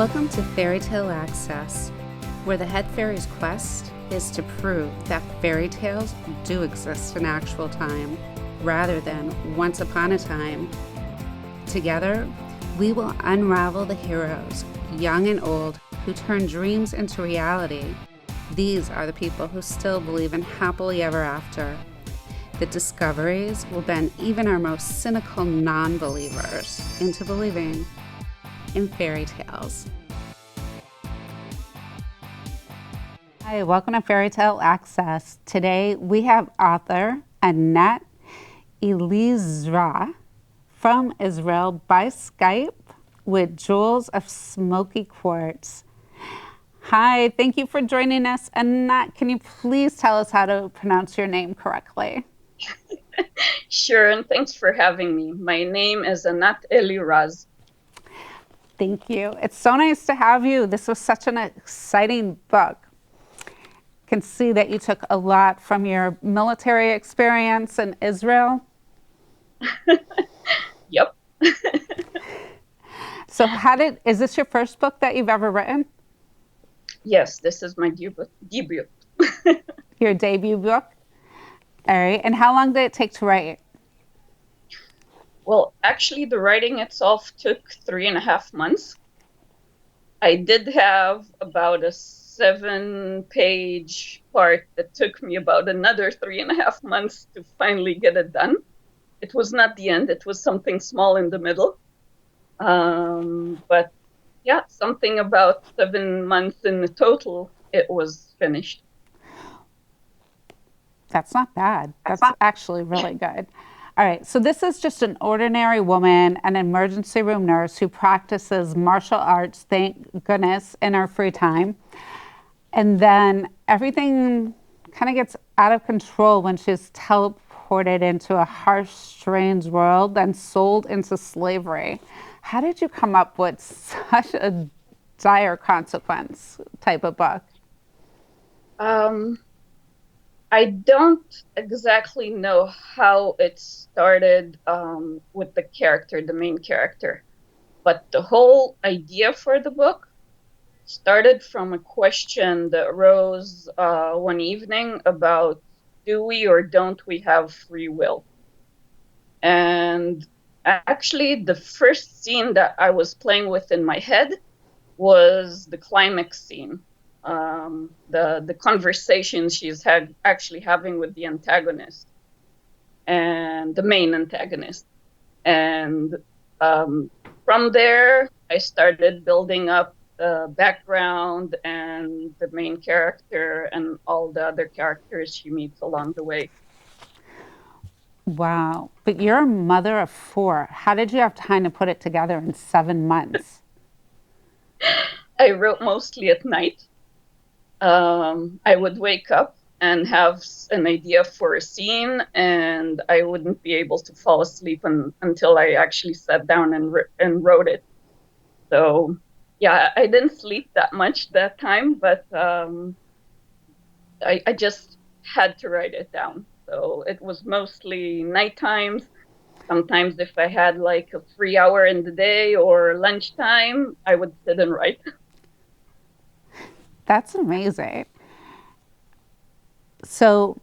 Welcome to Fairy Tale Access, where the head fairy's quest is to prove that fairy tales do exist in actual time, rather than once upon a time. Together, we will unravel the heroes, young and old, who turn dreams into reality. These are the people who still believe in happily ever after. The discoveries will bend even our most cynical non-believers into believing in fairy tales. Hi, welcome to Fairy Tale Access. Today we have author Anat Eliraz from Israel by Skype with Jewels of Smokey Quartz. Hi, thank you for joining us. Anat, can you please tell us how to pronounce your name correctly? Sure, and thanks for having me. My name is Anat Eliraz. Thank you. It's so nice to have you. This was such an exciting book. Can see that you took a lot from your military experience in Israel. Yep. So is this your first book that you've ever written? Yes, this is my debut. Your debut book? All right. And how long did it take to write? Well, actually, the writing itself took 3.5 months. I did have about a 7-page part that took me about another 3.5 months to finally get it done. It was not the end. It was something small in the middle. But yeah, something about 7 months in the total, it was finished. That's not bad. That's actually really good. All right, so this is just an ordinary woman, an emergency room nurse who practices martial arts, thank goodness, in her free time. And then everything kind of gets out of control when she's teleported into a harsh, strange world and sold into slavery. How did you come up with such a dire consequence type of book? I don't exactly know how it started with the main character, but the whole idea for the book started from a question that arose one evening about, do we or don't we have free will? And actually, the first scene that I was playing with in my head was the climax scene. The conversation she's actually having with the antagonist and the main antagonist. And from there, I started building up the background and the main character and all the other characters she meets along the way. Wow. But you're a mother of 4. How did you have time to put it together in 7 months? I wrote mostly at night. I would wake up and have an idea for a scene, and I wouldn't be able to fall asleep until I actually sat down and wrote it. So, yeah, I didn't sleep that much that time, but I just had to write it down. So it was mostly night times. Sometimes if I had like a free hour in the day or lunchtime, I would sit and write. That's amazing. So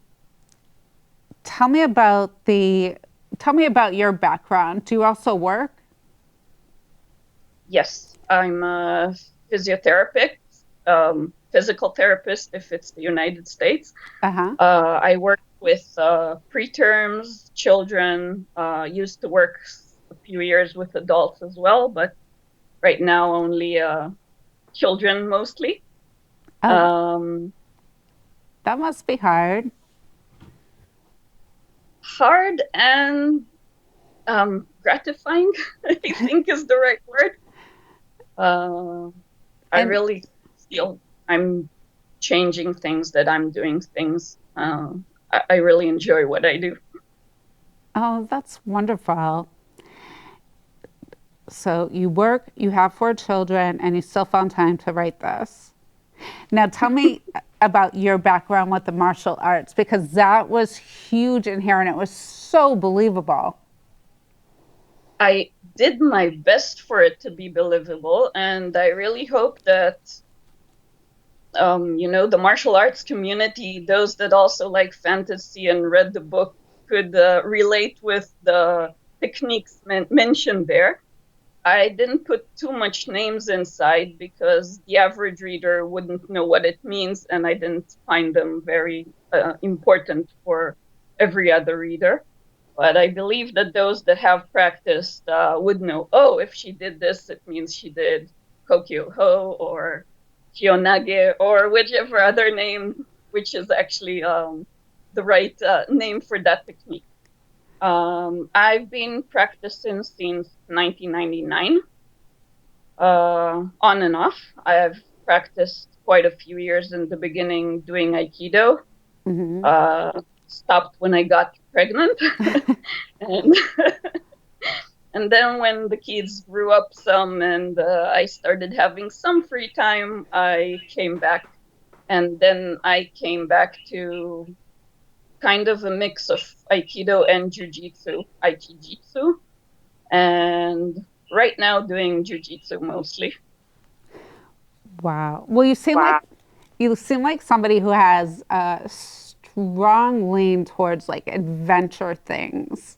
tell me about your background. Do you also work? Yes, I'm a physiotherapist, physical therapist if it's the United States. Uh-huh. I work with preterms, children, used to work a few years with adults as well, but right now only children mostly. Oh, that must be hard. Hard and gratifying, I think is the right word. I really feel I'm changing things, that I'm doing things. I really enjoy what I do. Oh, that's wonderful. So you work, you have 4 children, and you still found time to write this. Now tell me about your background with the martial arts, because that was huge in here and it was so believable. I did my best for it to be believable, and I really hope that the martial arts community, those that also like fantasy and read the book, could relate with the techniques mentioned there. I didn't put too much names inside because the average reader wouldn't know what it means, and I didn't find them very important for every other reader. But I believe that those that have practiced would know, oh, if she did this, it means she did Kokyo Ho or Kionage or whichever other name, which is actually the right name for that technique. I've been practicing since 1999, on and off. I've practiced quite a few years in the beginning doing Aikido. Mm-hmm. Stopped when I got pregnant. and, and then when the kids grew up some and I started having some free time, I came back. And then I came back to kind of a mix of Aikido and Jiu-Jitsu, Aikijitsu, and right now doing Jiu-Jitsu mostly. Wow. Well, you seem like somebody who has a strong lean towards like adventure things.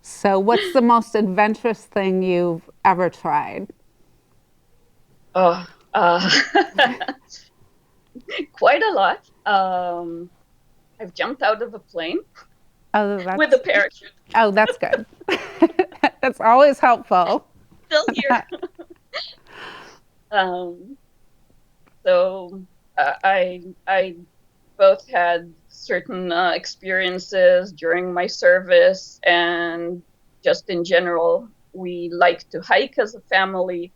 So, what's the most adventurous thing you've ever tried? Oh, quite a lot. I've jumped out of a plane Oh, with a parachute. that's good. That's always helpful. Still here. Um, so I both had certain experiences during my service, and just in general, we like to hike as a family.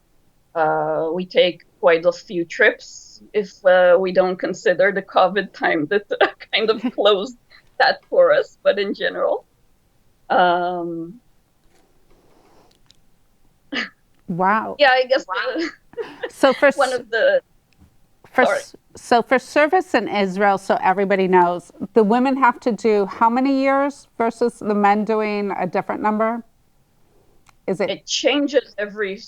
We take quite a few trips if we don't consider the COVID time that kind of closed that for us. But in general, um, Wow. yeah, I guess So for one of the for sorry, so for service in Israel, so everybody knows, the women have to do how many years versus the men doing a different number? Is it it changes every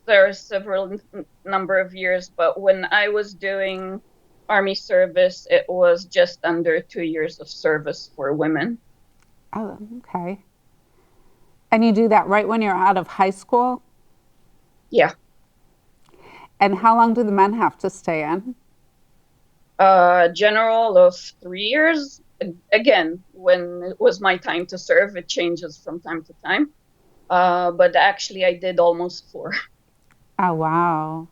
there are several number of years, but when I was doing army service, it was just under 2 years of service for women. oh, okay. And you do that right when you're out of high school? Yeah. And how long do the men have to stay in? General of 3 years. Again, when it was my time to serve, it changes from time to time. But actually, I did almost four. Oh, wow.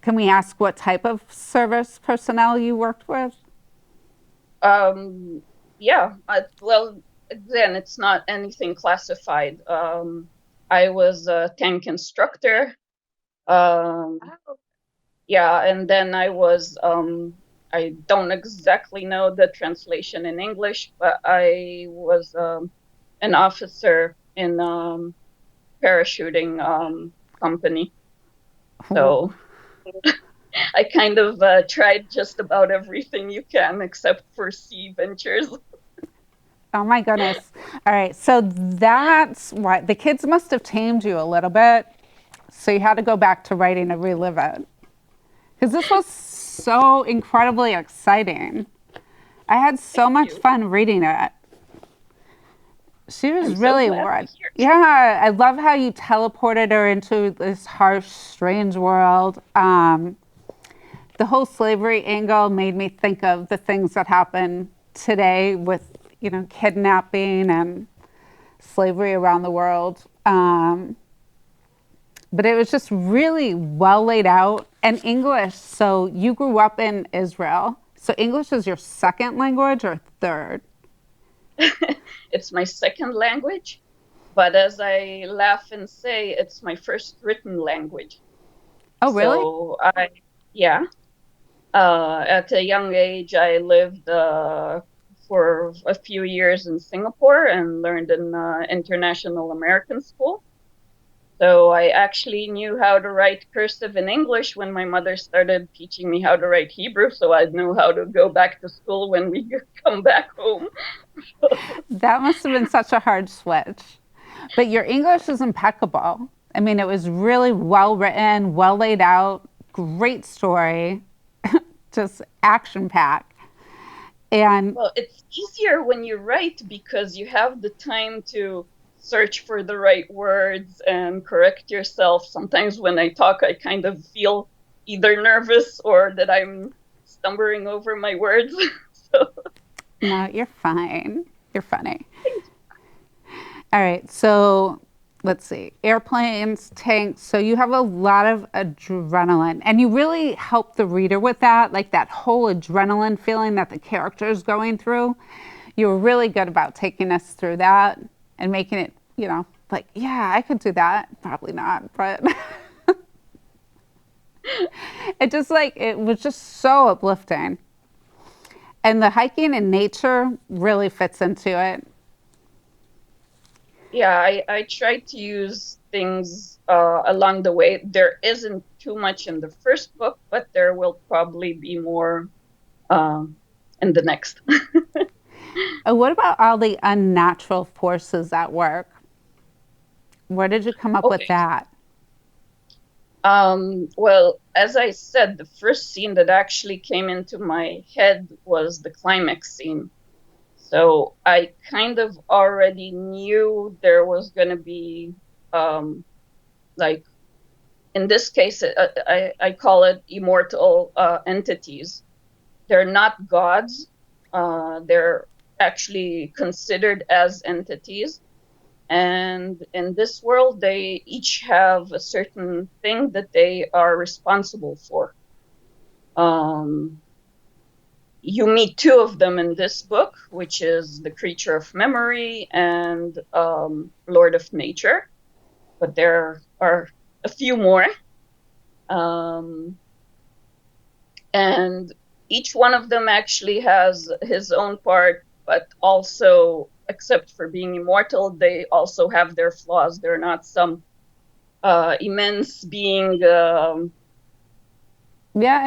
Can we ask what type of service personnel you worked with? Um, yeah. Well, again, it's not anything classified. I was a tank instructor. Um, yeah, and then I don't exactly know the translation in English, but I was an officer in parachuting company. So I kind of tried just about everything you can except for sea ventures. Oh my goodness. All right. So that's why the kids must have tamed you a little bit. So you had to go back to writing to relive it. Because this was so incredibly exciting. I had so Thank much you. fun reading it. She was I'm so really glad to what? hear. Yeah, I love how you teleported her into this harsh, strange world. The whole slavery angle made me think of the things that happen today with, kidnapping and slavery around the world. But it was just really well laid out and English. So you grew up in Israel. So English is your second language or third? It's my second language, but as I laugh and say, it's my first written language. Oh, really? So yeah, at a young age, I lived for a few years in Singapore and learned in international American school. So I actually knew how to write cursive in English when my mother started teaching me how to write Hebrew. So I'd know how to go back to school when we come back home. That must have been such a hard switch. But your English is impeccable. I mean, it was really well written, well laid out, great story, just action packed. And Well, it's easier when you write because you have the time to search for the right words and correct yourself. Sometimes when I talk, I kind of feel either nervous or that I'm stumbling over my words. So, no, you're fine. You're funny. All right, so let's see. Airplanes, tanks. So you have a lot of adrenaline, and you really help the reader with that, like that whole adrenaline feeling that the character is going through. You were really good about taking us through that and making it, like, yeah, I could do that. Probably not, but it was just so uplifting. And the hiking in nature really fits into it. yeah, I try to use things along the way. There isn't too much in the first book, but there will probably be more in the next. What about all the unnatural forces at work? Where did you come up with Okay. that? Well, as I said, the first scene that actually came into my head was the climax scene. So I kind of already knew there was going to be, like, in this case, I call it immortal entities. They're not gods. They're actually considered as entities. And in this world, they each have a certain thing that they are responsible for. Um, you meet two of them in this book, which is the Creature of Memory and Lord of Nature, but there are a few more. Um, and each one of them actually has his own part, but also, except for being immortal, they also have their flaws. They're not some immense being, Yeah,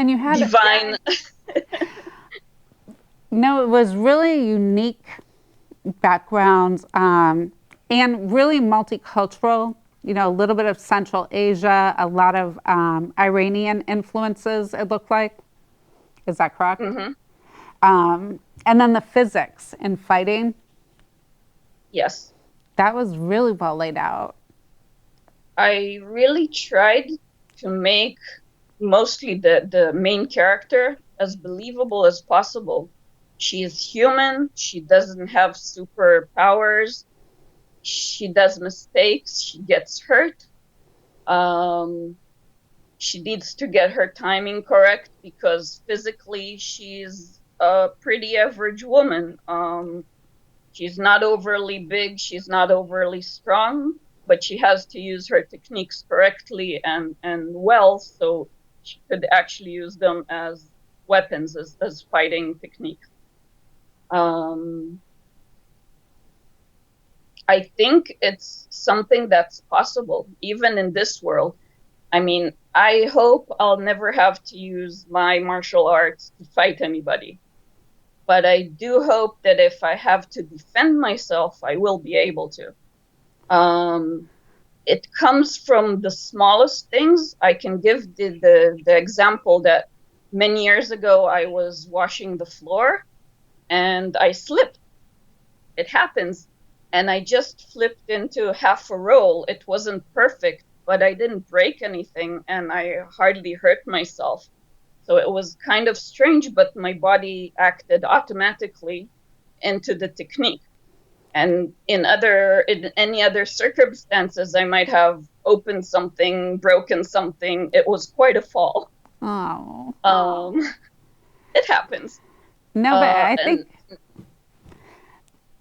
and you had, divine. no, it was really unique backgrounds and really multicultural. A little bit of Central Asia, a lot of Iranian influences, it looked like. Is that correct? Mhm. And then the physics in fighting, Yes. that was really well laid out. I really tried to make mostly the main character as believable as possible. She is human. She doesn't have superpowers. She does mistakes. She gets hurt. Um, she needs to get her timing correct because physically she's a pretty average woman. She's not overly big. She's not overly strong, but she has to use her techniques correctly and well, so she could actually use them as weapons, as fighting techniques. Um, I think it's something that's possible, even in this world. I mean, I hope I'll never have to use my martial arts to fight anybody. But I do hope that if I have to defend myself, I will be able to. Um, it comes from the smallest things. I can give the example that many years ago I was washing the floor and I slipped. It happens. And I just flipped into half a roll. It wasn't perfect, but I didn't break anything and I hardly hurt myself. So it was kind of strange, but my body acted automatically into the technique. And in any other circumstances, I might have opened something, broken something. It was quite a fall. Oh. Um, it happens. No, but I And think,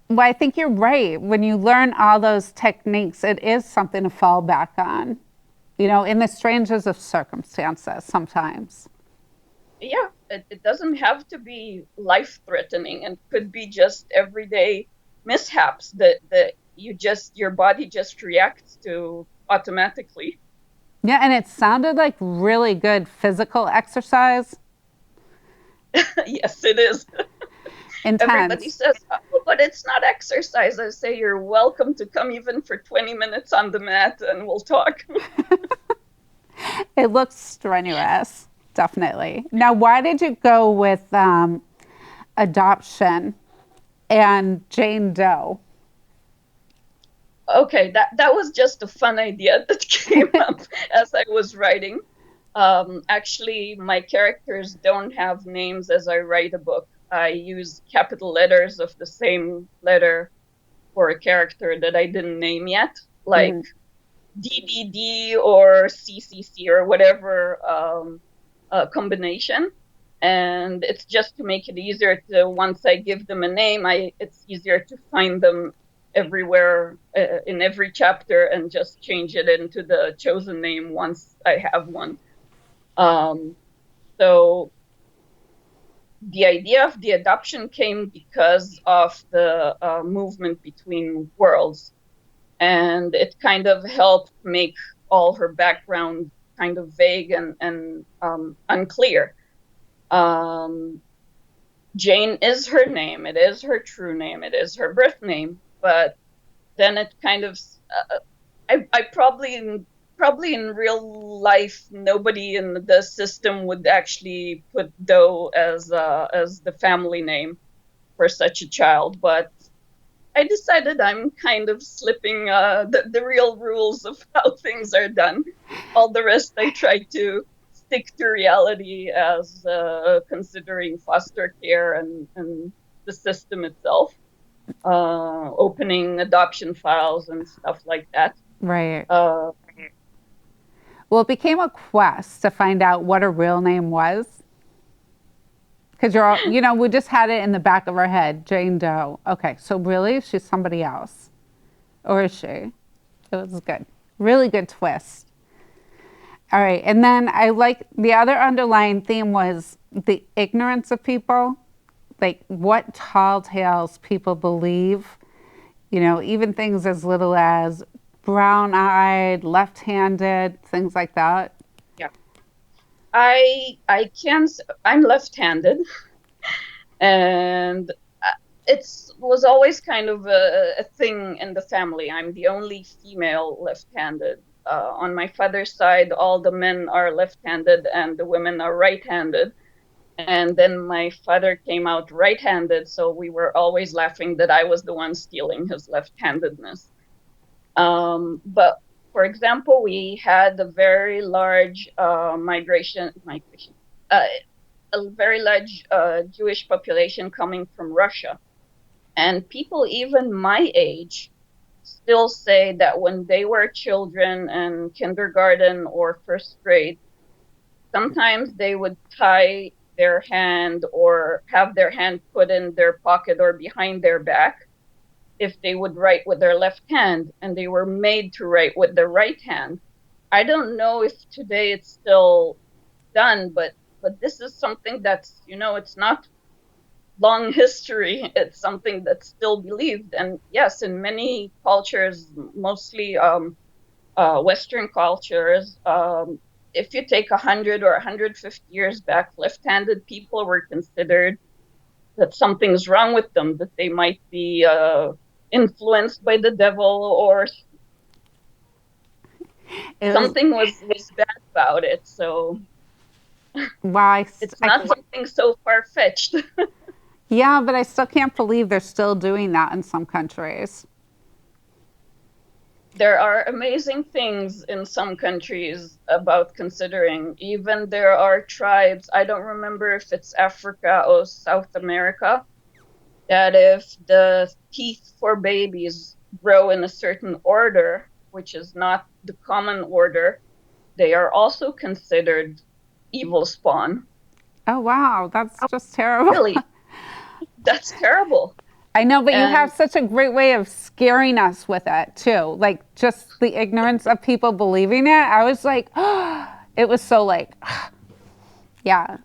well, I think you're right. When you learn all those techniques, it is something to fall back on, in the strangest of circumstances sometimes. yeah, it doesn't have to be life threatening, and could be just everyday mishaps that your body just reacts to automatically. Yeah, and it sounded like really good physical exercise. Yes, it is. Everybody Intense. says, oh, but it's not exercise. I say, you're welcome to come even for 20 minutes on the mat and we'll talk. It looks strenuous, definitely. Now, why did you go with adoption and Jane Doe? Okay, that was just a fun idea that came up as I was writing. Actually, my characters don't have names as I write a book. I use capital letters of the same letter for a character that I didn't name yet, like Mm-hmm. DDD or CCC or whatever combination. And it's just to make it easier to, once I give them a name, it's easier to find them everywhere in every chapter and just change it into the chosen name once I have one. Um, so the idea of the adoption came because of the movement between worlds, and it kind of helped make all her background kind of vague and unclear. Um, Jane is her name. It is her true name. It is her birth name. But then it kind of, I probably in real life, nobody in the system would actually put Doe as the family name for such a child. But I decided I'm kind of slipping the real rules of how things are done. All the rest I try to stick to reality as considering foster care and the system itself, opening adoption files and stuff like that. Right. Uh, Well, it became a quest to find out what her real name was. Because you're all, we just had it in the back of our head, Jane Doe. Okay, so really, she's somebody else. Or is she? It was good. Really good twist. All right, and then I like the other underlying theme was the ignorance of people, like what tall tales people believe, even things as little as brown eyed, left handed, things like that. yeah, I can. I'm left-handed, and it was always kind of a thing in the family. I'm the only female left-handed. On my father's side, all the men are left-handed and the women are right-handed. And then my father came out right-handed, so we were always laughing that I was the one stealing his left-handedness. But for example, we had a very large migration, a very large Jewish population coming from Russia. And people even my age still say that when they were children in kindergarten or first grade, sometimes they would tie their hand or have their hand put in their pocket or behind their back if they would write with their left hand, and they were made to write with their right hand. I don't know if today it's still done, but this is something that's, it's not long history. It's something that's still believed. And yes, in many cultures, mostly Western cultures, if you take 100 or 150 years back, left-handed people were considered that something's wrong with them, that they might be influenced by the devil, or It was, something was bad about it. So wow, it's not something so far-fetched. yeah, but I still can't believe they're still doing that in some countries. There are amazing things in some countries about considering. Even there are tribes, I don't remember if it's Africa or South America, that if the teeth for babies grow in a certain order, which is not the common order, they are also considered evil spawn. Oh, wow, that's just terrible. Really, that's terrible. I know, but you And have such a great way of scaring us with it too. Like just the ignorance of people believing it. I was like, it was so like, yeah.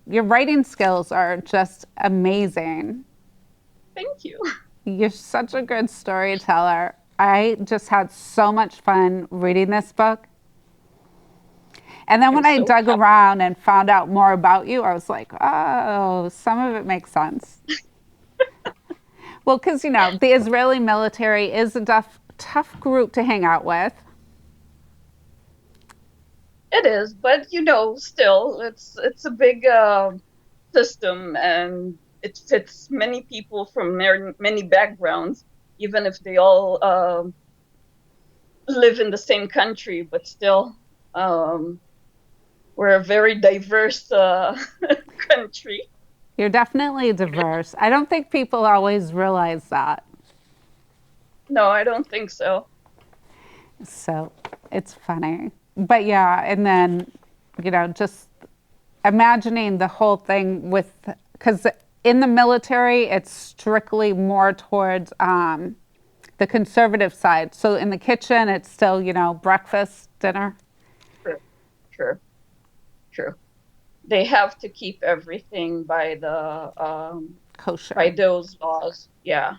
Your writing skills are just amazing. thank you. You're such a good storyteller. I just had so much fun reading this book. And then I'm when I so dug happy. around and found out more about you, I was like, oh, some of it makes sense. Well, because, the Israeli military is a tough group to hang out with. It is, but still, it's a big system, and it fits many people from many backgrounds, even if they all live in the same country. But still, um, we're a very diverse country. You're definitely diverse. I don't think people always realize that. No, I don't think so. So it's funny. But yeah, and then, just imagining the whole thing with, because in the military, it's strictly more towards the conservative side. So in the kitchen, it's still, breakfast, dinner. True, true, true. They have to keep everything by Kosher. those laws. Yeah.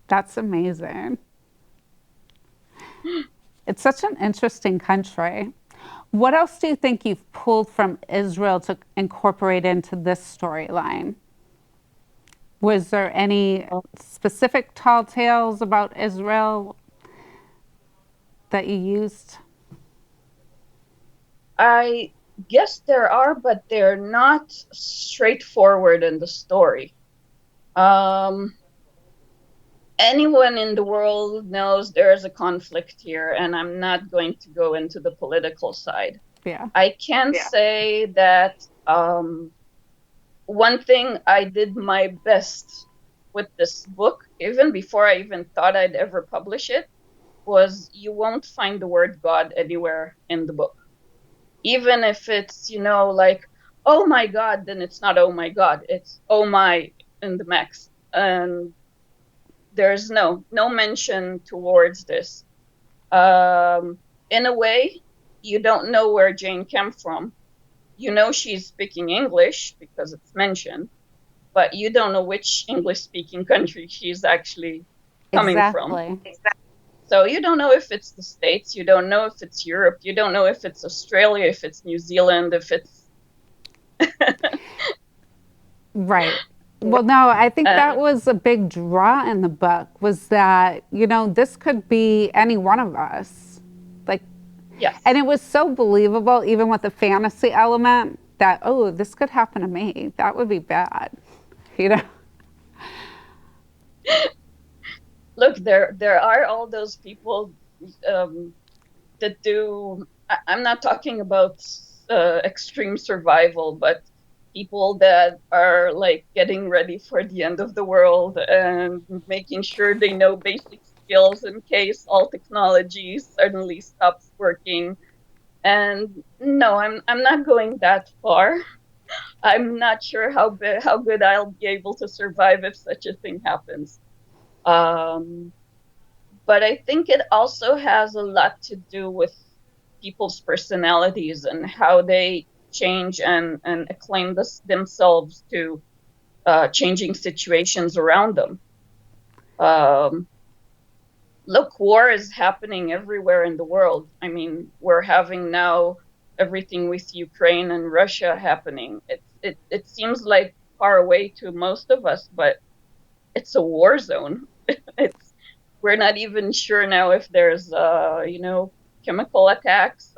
That's amazing. It's such an interesting country. What else do you think you've pulled from Israel to incorporate into this storyline? Was there any specific tall tales about Israel that you used? I guess there are, but they're not straightforward in the story. Um, Anyone in the world knows there's a conflict here, and I'm not going to go into the political side. Yeah. I can say that one thing I did my best with this book, even before I even thought I'd ever publish it, was you won't find the word God anywhere in the book. Even if it's, like, oh my God, then it's not oh my God, it's oh my in the max. And there's no mention towards this. In a way, you don't know where Jane came from. You know she's speaking English because it's mentioned, but you don't know which English speaking country she's actually coming from. Exactly. So you don't know if it's the States, you don't know if it's Europe, you don't know if it's Australia, if it's New Zealand, if it's Right. Well, no, I think that uh, was a big draw in the book was that, this could be any one of us. Like, and yes. it was so believable, even with the fantasy element, that, oh, this could happen to me. That would be bad. You know? Look, there are all those people um, that do. I'm not talking about extreme survival, but people that are like getting ready for the end of the world and making sure they know basic skills in case all technology suddenly stops working. And no, I'm not going that far. I'm not sure how good I'll be able to survive if such a thing happens. Um, but I think it also has a lot to do with people's personalities and how they change and acclaim themselves to changing situations around them. Um, Look, war is happening everywhere in the world. I mean, we're having now everything with Ukraine and Russia happening. It seems like far away to most of us, but it's a war zone. It's We're not even sure now if there's chemical attacks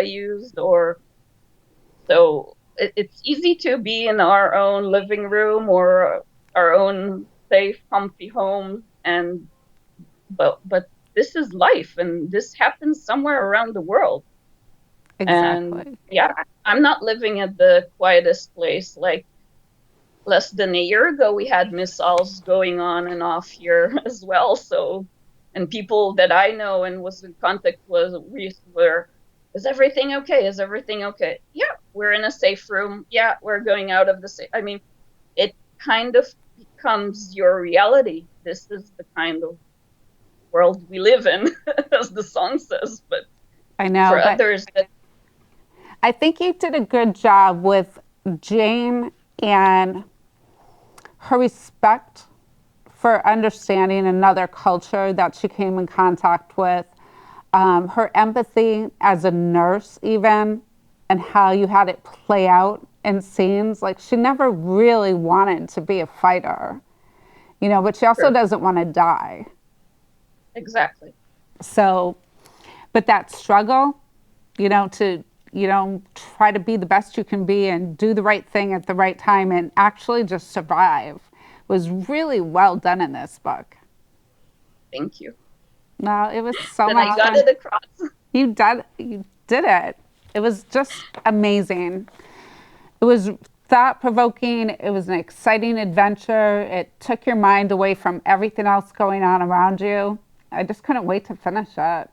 used, or so it's easy to be in our own living room or our own safe comfy home, and but this is life, and this happens somewhere around the world. And Exactly. yeah, I'm not living at the quietest place. Like less than a year ago, we had missiles going on and off here as well. So, and people that I know and was in contact with were, is everything okay? Is everything okay? Yeah, we're in a safe room. Yeah, we're going out of the safe. I mean, it kind of becomes your reality. This is the kind of world we live in, as the song says. But I know, for but others, that I think you did a good job with Jane and her respect for understanding another culture that she came in contact with. Her empathy as a nurse, even, and how you had it play out in scenes. Like, she never really wanted to be a fighter, you know, but she also True. doesn't want to die. Exactly. So, but that struggle, you know, to, you know, try to be the best you can be and do the right thing at the right time and actually just survive was really well done in this book. Thank you. No, it was so Then I much got fun. it across. You did it. It was just amazing. It was thought provoking. It was an exciting adventure. It took your mind away from everything else going on around you. I just couldn't wait to finish it.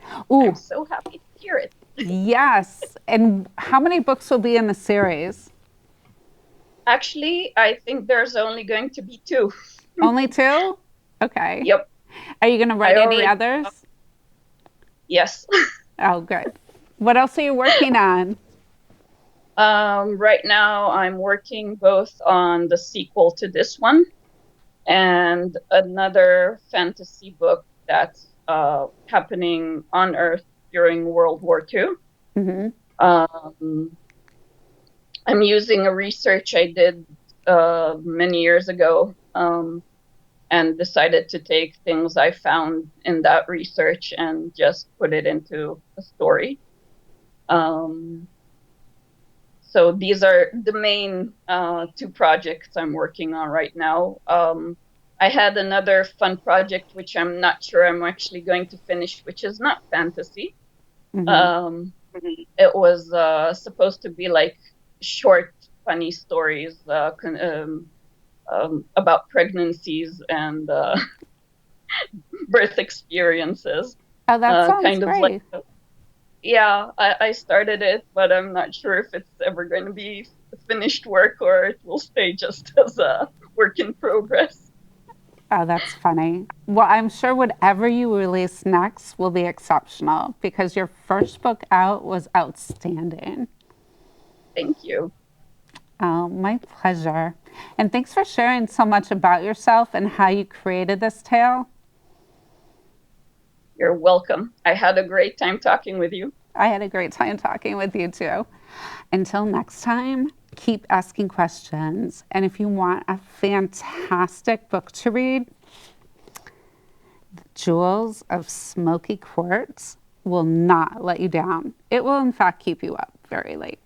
I'm Ooh, so happy to hear it. yes. And how many books will be in the series? Actually, I think there's only going to be two. Only two? Okay. Yep. Are you going to I write any already, others? yes. Oh, good. What else are you working on? Right now, I'm working both on the sequel to this one and another fantasy book that's happening on Earth during World War II. Hmm. Um, I'm using a research I did many years ago, and decided to take things I found in that research and just put it into a story. Um, so these are the main two projects I'm working on right now. I had another fun project which I'm not sure I'm actually going to finish, which is not fantasy. Hmm. It was supposed to be like short, funny stories about pregnancies and birth experiences. Oh, that sounds Kind of like, great. yeah, I started it, but I'm not sure if it's ever going to be finished work or it will stay just as a work in progress. Oh, that's funny. Well, I'm sure whatever you release next will be exceptional because your first book out was outstanding. Thank you. Oh, my pleasure. And thanks for sharing so much about yourself and how you created this tale. You're welcome. I had a great time talking with you. I had a great time talking with you too. Until next time, keep asking questions. And if you want a fantastic book to read, Jewels of Smoky Quartz will not let you down. It will, in fact, keep you up very late.